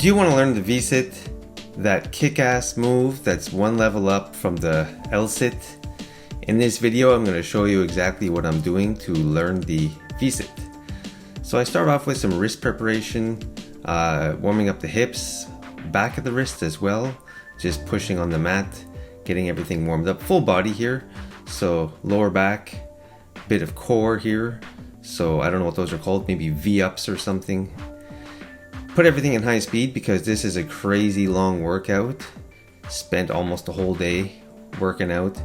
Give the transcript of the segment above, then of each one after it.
Do you want to learn the V-sit? That kick-ass move that's one level up from the L-sit? In this video, I'm going to show you exactly what I'm doing to learn the V-sit. So I start off with some wrist preparation, warming up the hips, back of the wrist as well, just pushing on the mat, getting everything warmed up. Full body here, so lower back, bit of core here. So I don't know what those are called, maybe V-ups or something. Put everything in high speed because this is a crazy long workout. Spent almost a whole day working out.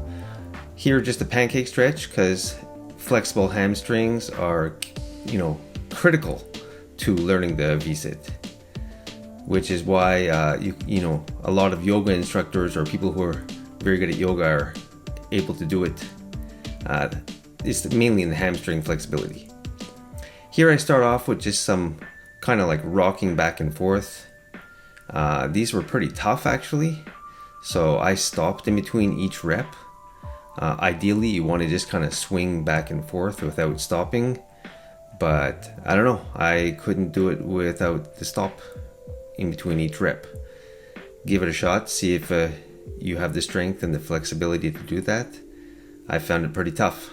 Here just a pancake stretch because flexible hamstrings are, critical to learning the V-sit. Which is why a lot of yoga instructors or people who are very good at yoga are able to do it. It's mainly in the hamstring flexibility. Here I start off with just some kind of like rocking back and forth. These were pretty tough actually, so I stopped in between each rep. Ideally you want to just kind of swing back and forth without stopping, but I don't know, I couldn't do it without the stop in between each rep. Give it a shot, see if you have the strength and the flexibility to do that. I found it pretty tough.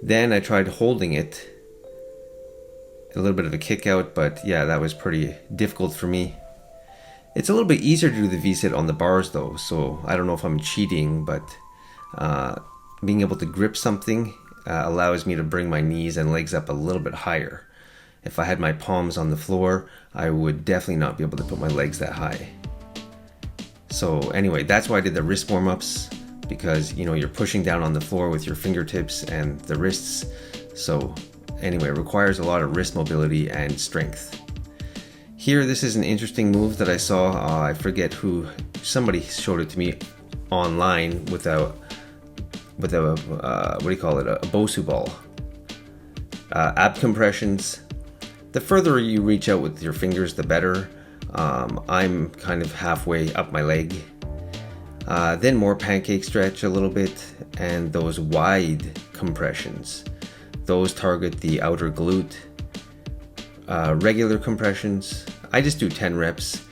Then I tried holding it. A little bit of a kick out, but yeah, that was pretty difficult for me. It's a little bit easier to do the V-sit on the bars though, so I don't know if I'm cheating, but being able to grip something allows me to bring my knees and legs up a little bit higher. If I had my palms on the floor, I would definitely not be able to put my legs that high. So anyway, that's why I did the wrist warm-ups, because you're pushing down on the floor with your fingertips and the wrists. So anyway, it requires a lot of wrist mobility and strength. Here, this is an interesting move that I saw. I forget who, somebody showed it to me online with a what do you call it? A Bosu ball. Ab compressions. The further you reach out with your fingers, the better. I'm kind of halfway up my leg. Then more pancake stretch a little bit, and those wide compressions. Those target the outer glute. Regular compressions, I just do 10 reps.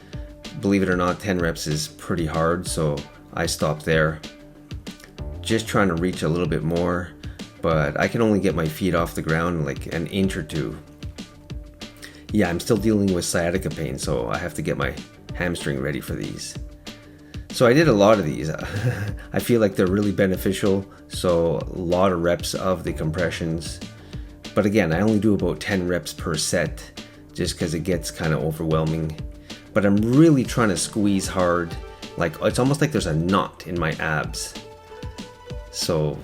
Believe it or not, 10 reps is pretty hard, so I stopped there. Just trying to reach a little bit more, but I can only get my feet off the ground like an inch or two. Yeah, I'm still dealing with sciatica pain, so I have to get my hamstring ready for these. So I did a lot of these. I feel like they're really beneficial, so a lot of reps of the compressions. But again, I only do about 10 reps per set just because it gets kind of overwhelming. But I'm really trying to squeeze hard. Like, it's almost like there's a knot in my abs. So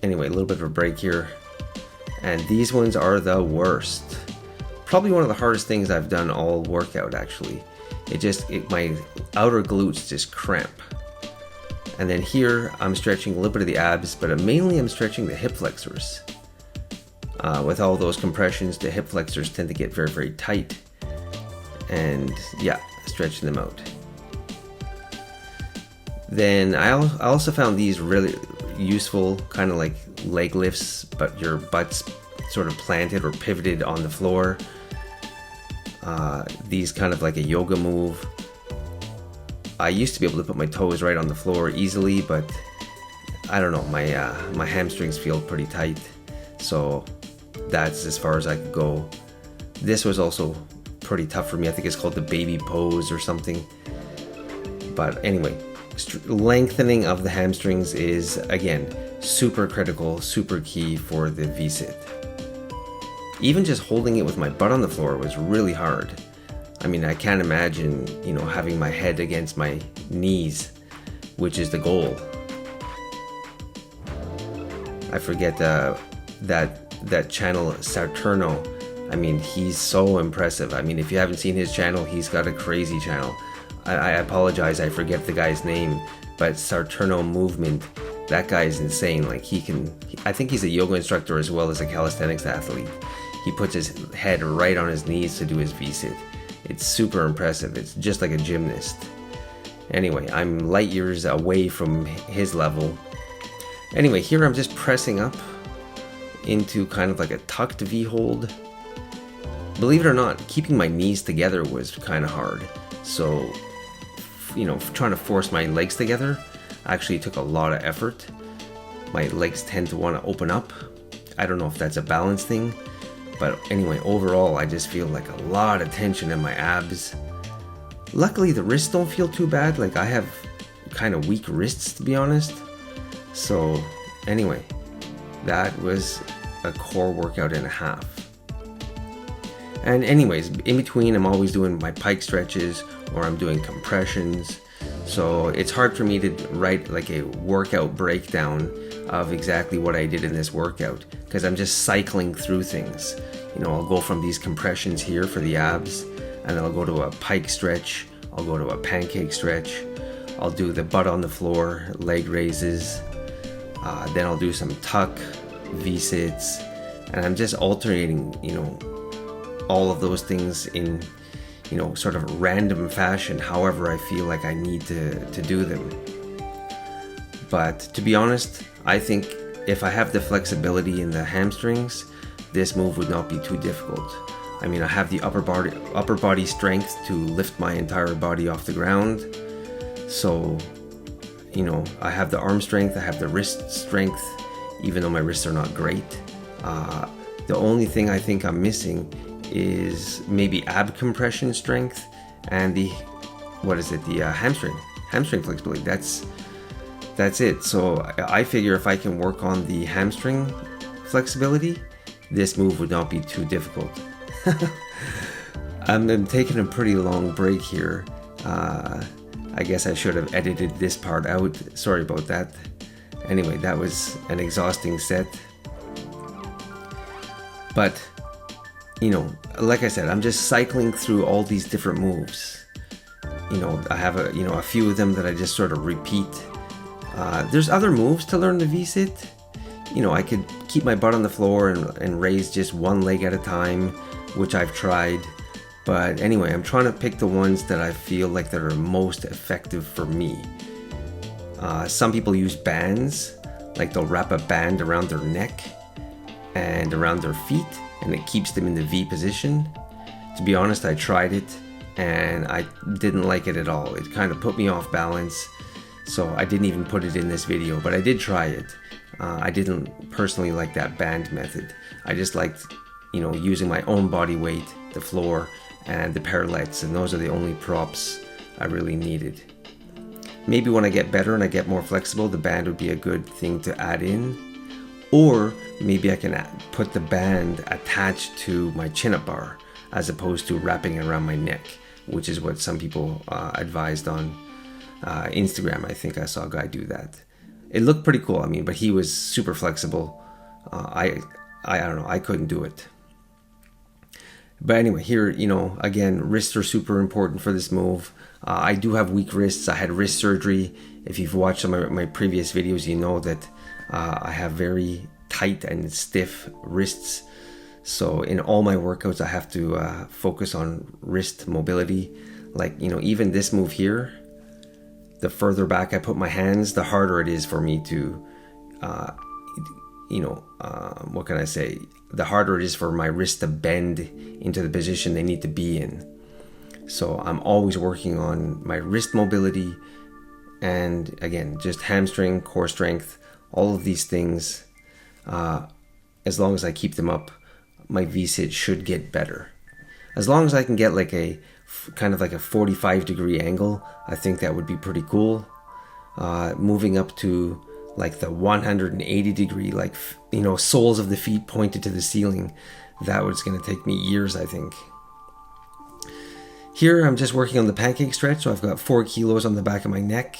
anyway, a little bit of a break here. And these ones are the worst. Probably one of the hardest things I've done all workout actually. My outer glutes just cramp. And then here I'm stretching a little bit of the abs, but mainly I'm stretching the hip flexors. With all those compressions, the hip flexors tend to get very, very tight. And yeah, stretching them out. Then I also found these really useful, kind of like leg lifts, but your butt's sort of planted or pivoted on the floor. These kind of like a yoga move. I used to be able to put my toes right on the floor easily, but I don't know, my hamstrings feel pretty tight, so that's as far as I could go. This was also pretty tough for me. I think it's called the baby pose or something. But anyway, lengthening of the hamstrings is, again, super critical, super key for the V-sit. Even just holding it with my butt on the floor was really hard. I mean, I can't imagine, having my head against my knees, which is the goal. I forget that channel, Sarturno. I mean, he's so impressive. I mean, if you haven't seen his channel, he's got a crazy channel. I apologize, I forget the guy's name, but Sarturno movement, that guy is insane. Like I think he's a yoga instructor as well as a calisthenics athlete. He puts his head right on his knees to do his V-sit. It's super impressive. It's just like a gymnast. Anyway, I'm light years away from his level. Anyway, here I'm just pressing up into kind of like a tucked V hold. believe it or not, keeping my knees together was kind of hard. So, trying to force my legs together actually took a lot of effort. My legs tend to want to open up. I don't know if that's a balance thing, but anyway, overall, I just feel like a lot of tension in my abs. Luckily, the wrists don't feel too bad. Like, I have kind of weak wrists, to be honest. So anyway, that was a core workout and a half. And anyways, in between, I'm always doing my pike stretches or I'm doing compressions. So it's hard for me to write like a workout breakdown of exactly what I did in this workout, because I'm just cycling through things. I'll go from these compressions here for the abs, and then I'll go to a pike stretch, I'll go to a pancake stretch, I'll do the butt on the floor, leg raises, then I'll do some tuck, V-sits, and I'm just alternating, all of those things in, sort of random fashion, however I feel like I need to do them. But to be honest, I think if I have the flexibility in the hamstrings, this move would not be too difficult. I mean, I have the upper body strength to lift my entire body off the ground. So, I have the arm strength, I have the wrist strength, even though my wrists are not great. The only thing I think I'm missing is maybe ab compression strength and the hamstring flexibility. That's it. So I figure if I can work on the hamstring flexibility, this move would not be too difficult. I'm taking a pretty long break here. I guess I should have edited this part out. Sorry about that. Anyway, that was an exhausting set. But, like I said, I'm just cycling through all these different moves. I have a few of them that I just sort of repeat. There's other moves to learn the V-sit. I could keep my butt on the floor and raise just one leg at a time, which I've tried. But anyway, I'm trying to pick the ones that I feel like that are most effective for me. Some people use bands, like they'll wrap a band around their neck and around their feet, and it keeps them in the V position. To be honest, I tried it and I didn't like it at all. It kind of put me off balance, so I didn't even put it in this video, but I did try it. I didn't personally like that band method. I just liked, using my own body weight, the floor, and the parallettes, and those are the only props I really needed. Maybe when I get better and I get more flexible, the band would be a good thing to add in. Or maybe I can put the band attached to my chin-up bar as opposed to wrapping it around my neck, which is what some people advised on Instagram. I think I saw a guy do that. It looked pretty cool, but he was super flexible. I don't know, I couldn't do it. But anyway, here, again, wrists are super important for this move. I do have weak wrists. I had wrist surgery. If you've watched some of my previous videos, you know that I have very tight and stiff wrists. So in all my workouts, I have to focus on wrist mobility. Like, even this move here, the further back I put my hands, the harder it is for me to, what can I say? The harder it is for my wrist to bend into the position they need to be in. So I'm always working on my wrist mobility, and again, just hamstring, core strength, all of these things. As long as I keep them up, my V-sit should get better. As long as I can get like a kind of like a 45-degree angle, I think that would be pretty cool. Moving up to like the 180-degree, like, soles of the feet pointed to the ceiling, that was going to take me years, I think. Here I'm just working on the pancake stretch, so I've got 4 kilos on the back of my neck.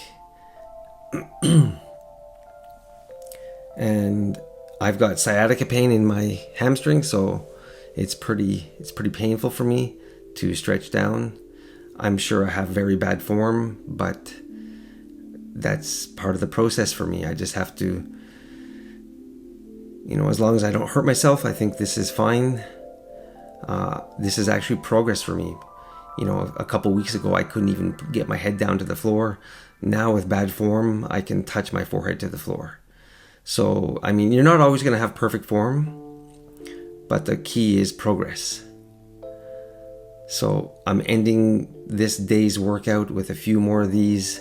And I've got sciatica pain in my hamstring, so it's pretty painful for me to stretch down. I'm sure I have very bad form, but that's part of the process for me. I just have to, as long as I don't hurt myself, I think this is fine. This is actually progress for me. A couple weeks ago, I couldn't even get my head down to the floor. Now with bad form, I can touch my forehead to the floor. So, you're not always going to have perfect form, but the key is progress. So I'm ending this day's workout with a few more of these,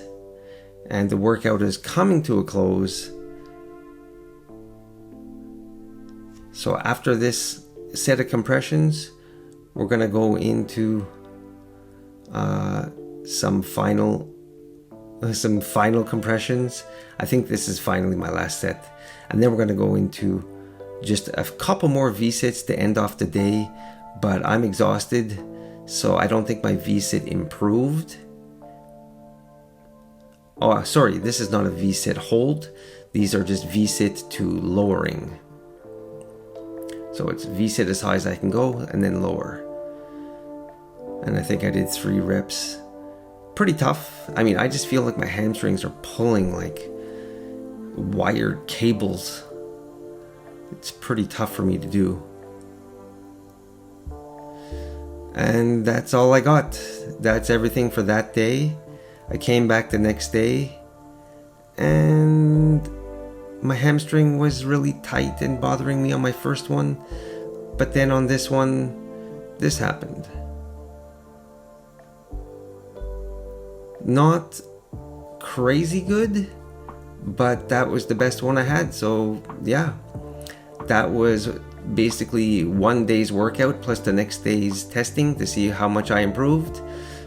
and the workout is coming to a close. So after this set of compressions, we're gonna go into some final compressions. I think this is finally my last set, and then we're gonna go into just a couple more V-sits to end off the day. But I'm exhausted, so I don't think my V-sit improved. Oh, sorry, this is not a V-sit hold. These are just V-sit to lowering. So it's V-sit as high as I can go and then lower. And I think I did 3 reps. Pretty tough. I mean, I just feel like my hamstrings are pulling like wired cables. It's pretty tough for me to do. And that's all I got. That's everything for that day. I came back the next day and my hamstring was really tight and bothering me on my first one. But then on this one, this happened. Not crazy good, but that was the best one I had. So yeah, that was basically one day's workout plus the next day's testing to see how much I improved.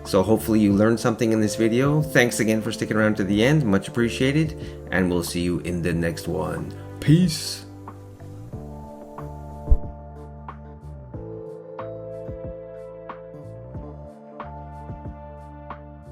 So hopefully you learned something in this video. Thanks again for sticking around to the end, much appreciated, and we'll see you in the next one. Peace.